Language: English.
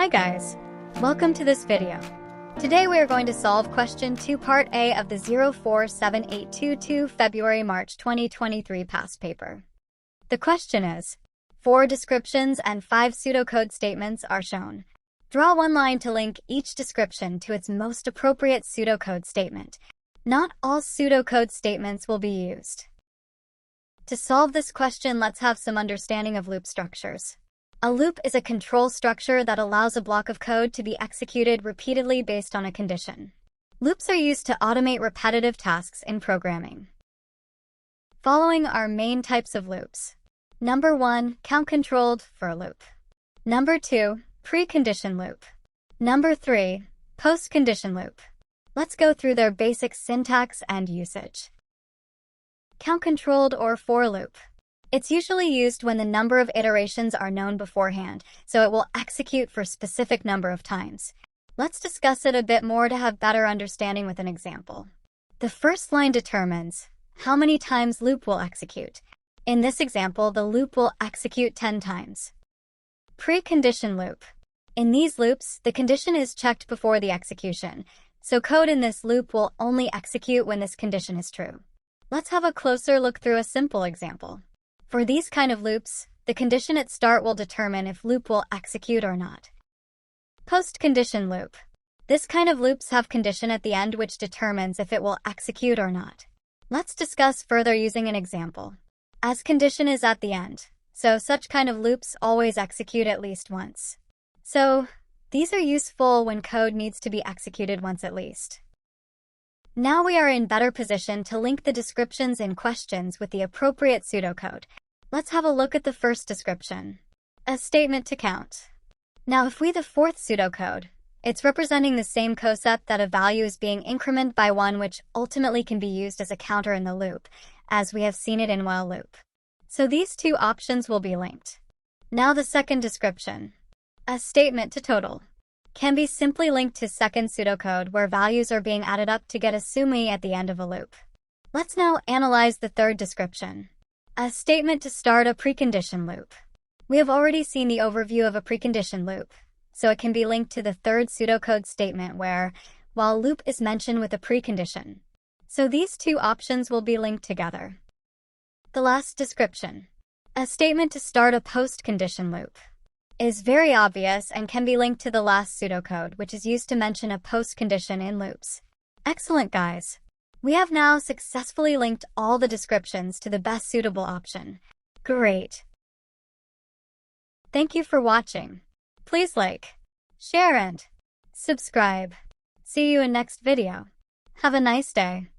Hi guys, welcome to this video. Today we are going to solve question 2 part A of the 047822 February-March 2023 past paper. The question is, 4 descriptions and 5 pseudocode statements are shown. Draw one line to link each description to its most appropriate pseudocode statement. Not all pseudocode statements will be used. To solve this question, let's have some understanding of loop structures. A loop is a control structure that allows a block of code to be executed repeatedly based on a condition. Loops are used to automate repetitive tasks in programming. Following are main types of loops. Number 1, count-controlled for loop. Number 2, precondition loop. Number 3, post-condition loop. Let's go through their basic syntax and usage. Count-controlled or for loop. It's usually used when the number of iterations are known beforehand, so it will execute for a specific number of times. Let's discuss it a bit more to have better understanding with an example. The first line determines how many times loop will execute. In this example, the loop will execute 10 times. Precondition loop. In these loops, the condition is checked before the execution, so code in this loop will only execute when this condition is true. Let's have a closer look through a simple example. For these kind of loops, the condition at start will determine if loop will execute or not. Post-condition loop. This kind of loops have condition at the end which determines if it will execute or not. Let's discuss further using an example. As condition is at the end, so such kind of loops always execute at least once. So, these are useful when code needs to be executed once at least. Now we are in better position to link the descriptions in questions with the appropriate pseudocode. Let's have a look at the first description. A statement to count. Now if we the fourth pseudocode, it's representing the same concept that a value is being incremented by 1 which ultimately can be used as a counter in the loop, as we have seen it in while loop. So these two options will be linked. Now the second description. A statement to total. Can be simply linked to second pseudocode where values are being added up to get a sumi at the end of a loop. Let's now analyze the third description. A statement to start a precondition loop. We have already seen the overview of a precondition loop, so it can be linked to the third pseudocode statement where, while loop is mentioned with a precondition. So these two options will be linked together. The last description. A statement to start a post-condition loop. Is very obvious and can be linked to the last pseudocode, which is used to mention a post-condition in loops. Excellent, guys! We have now successfully linked all the descriptions to the best suitable option. Great! Thank you for watching. Please like, share and subscribe. See you in next video. Have a nice day.